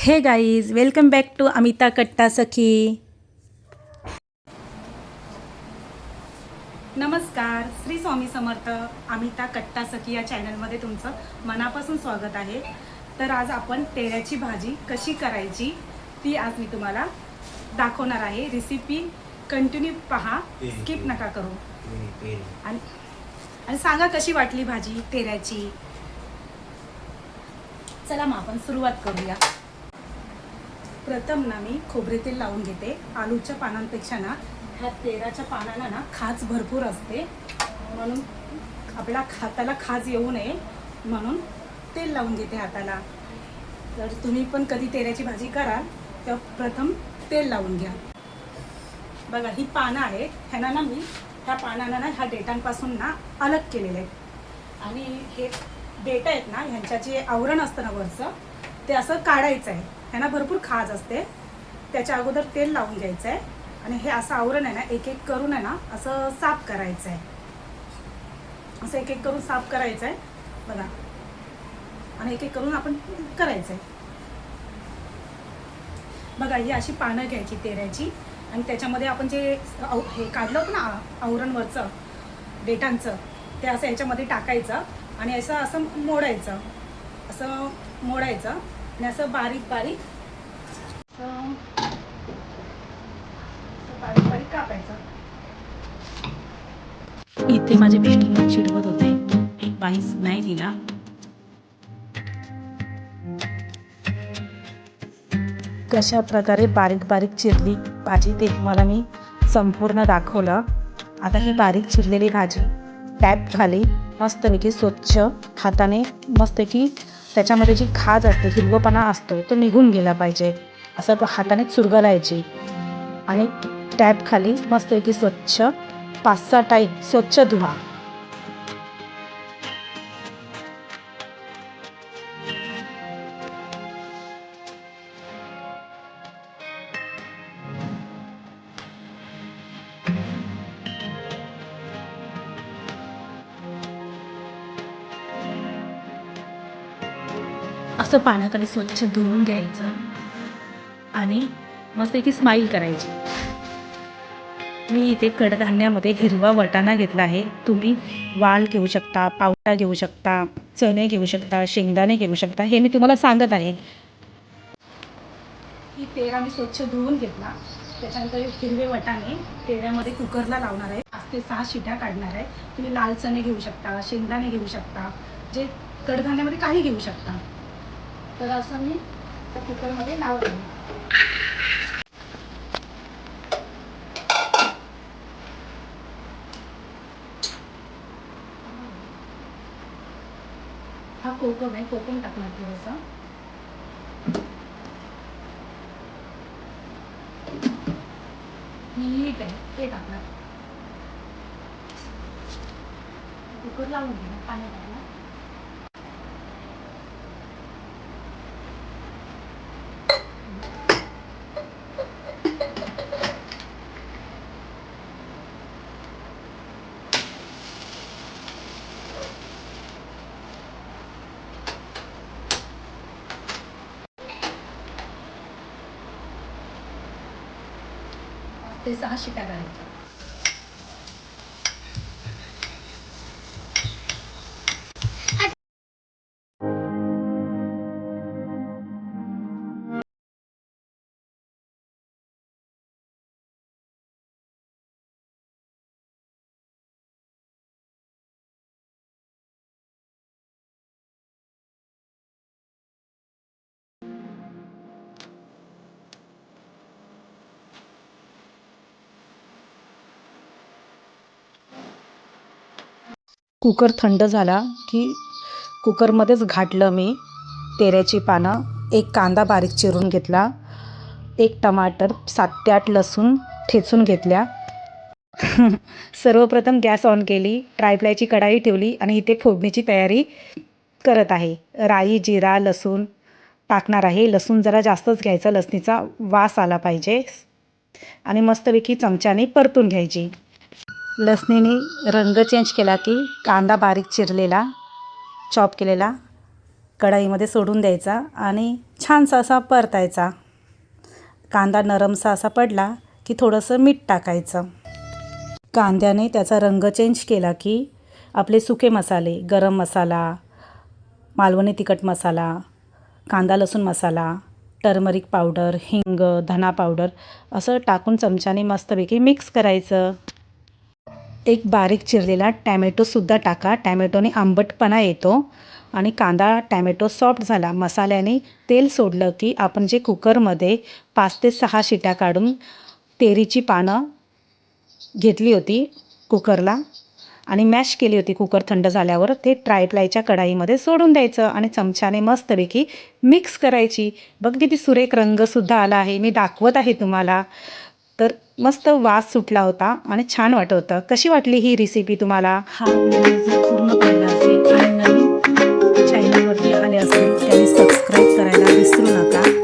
हे guys, welcome back to Amita Katta Sakhi. नमस्कार, श्री स्वामी समर्थ. अमिता कट्टा सखी या चॅनलमध्ये तुमचं मनापासून स्वागत आहे. तर आज आपण तेऱ्याची भाजी कशी करायची ती आज मी तुम्हाला दाखवणार आहे. रेसिपी कंटिन्यू पहा, स्किप नका करू. आणि सांगा कशी वाटली भाजी तेऱ्याची. चला मग आपण सुरुवात करूया. प्रथम ना मी खोबरे तेल लावून घेते. आलूच्या पानांपेक्षा ना ह्या तेराच्या पानांना ना खाज भरपूर असते, म्हणून आपल्या हाताला खाज येऊ नये म्हणून तेल लावून घेते हाताला. जर तुम्ही पण कधी तेऱ्याची भाजी कराल तर प्रथम तेल लावून घ्या. बघा ही पानं आहेत, ह्यांना ना मी ह्या पानांना ना ह्या देठांपासून ना अलग केलेले आहेत. आणि हे देठ आहेत ना, ह्यांच्या जे आवरण असतं ना वरचं ते असं काढायचं आहे. ह्यांना भरपूर खाज असते. त्याच्या अगोदर तेल लावून घ्यायचं आहे आणि हे असं आवरण आहे ना एक एक करून आहे ना असं साफ करायचं आहे. असं एक एक करून साफ करायचं आहे बघा. आणि एक एक करून आपण करायचं आहे बघा. ही अशी पानं घ्यायची तेऱ्याची आणि त्याच्यामध्ये आपण जे हे काढलं होतं ना आवरणवरचं देठांचं ते असं याच्यामध्ये टाकायचं आणि असं मोडायचं. असं मोडायचं आणि असं बारीक बारीक बारीक बारीक कापायचं. इथे माझे मिस्टर चिडवत होते, बाईस नाही दिला. कशा प्रकारे बारीक बारीक चिरली भाजी ते तुम्हाला मी संपूर्ण दाखवलं. आता ही बारीक चिरलेली भाजी टॅप खाली मस्तपैकी स्वच्छ हाताने मस्तपैकी त्याच्यामध्ये जी खाज असते, हिरवपणा असतो तो निघून गेला पाहिजे. असं हाताने चुरगलायची आणि टॅप खाली मस्तपैकी स्वच्छ 5-6 टाईम स्वच्छ धुवा. असं पाण्याखाली स्वच्छ धुवून घ्यायचं आणि मस्त एक स्माईल करायची. मी इथे कडधान्यामध्ये हिरवा वाटाणा घेतला आहे. तुम्ही वाल घेऊ शकता, पावटा घेऊ शकता, चणे घेऊ शकता, शेंगदाणे घेऊ शकता. हे मी तुम्हाला सांगत आहे. ही तेरा मी स्वच्छ धुवून घेतला. त्याच्यानंतर हिरवे वाटाणे तेऱ्यामध्ये कुकरला लावणार आहे. 5 ते 6 शिट्या काढणार आहे. तुम्ही लाल चणे घेऊ शकता, शेंगदाणे घेऊ शकता, जे कडधान्यामध्ये काही घेऊ शकता. तर असं मी त्या कुकरमध्ये लावलं. हा कोकम आहे, कोकम टाकणार थोडंसं. मीठ आहे ते टाकणार. कुकर लावून घेणार पाणी टाकणार. ते 6 शिट्या करायच्या. कुकर थंड झाला की कुकरमध्येच घातलं मी तेऱ्याची पानं. एक कांदा बारीक चिरून घेतला, एक टमाटर, 7 ते 8 लसूण ठेचून घेतल्या. सर्वप्रथम गॅस ऑन केली, ट्रायफ्लायची कढाई ठेवली आणि इथे फोडणीची तयारी करत आहे. राई, जिरा, लसूण टाकणार आहे. लसूण जरा जास्तच घ्यायचा, लसणीचा वास आला पाहिजे. आणि मस्तपैकी चमच्याने परतून घ्यायची. लसणीने रंग चेंज केला की कांदा बारीक चिरलेला चॉप केलेला कढाईमध्ये सोडून द्यायचा आणि छानसा असा परतायचा. कांदा नरमसा असा पडला की थोडंसं मीठ टाकायचं. कांद्याने त्याचा रंग चेंज केला की आपले सुके मसाले, गरम मसाला, मालवणी तिखट मसाला, कांदा लसूण मसाला, टर्मरिक पावडर, हिंग, धना पावडर असं टाकून चमच्याने मस्तपैकी मिक्स करायचं. एक बारीक चिरलेला टॅमॅटोसुद्धा टाका. टॅमॅटोने आंबटपणा येतो आणि कांदा टॅमॅटो सॉफ्ट झाला, मसाल्याने तेल सोडलं की आपण जे कुकरमध्ये 5 ते 6 शिट्या काढून तेरीची पानं घेतली होती कुकरला आणि मॅश केली होती कुकर थंड झाल्यावर, ते ट्रायप्लायच्या कढाईमध्ये सोडून द्यायचं आणि चमच्याने मस्तपैकी मिक्स करायची. बघ किती सुरेख रंगसुद्धा आला आहे. मी दाखवत आहे तुम्हाला. तर मस्त वास सुटला होता आणि छान वाटत होतं. कशी वाटली ही रेसिपी तुम्हाला? हा व्हिडिओ जर पूर्ण पाहिला असेल आणि नवीन चॅनलवरती आले असेल त्यांनी सबस्क्राईब करायला विसरू नका.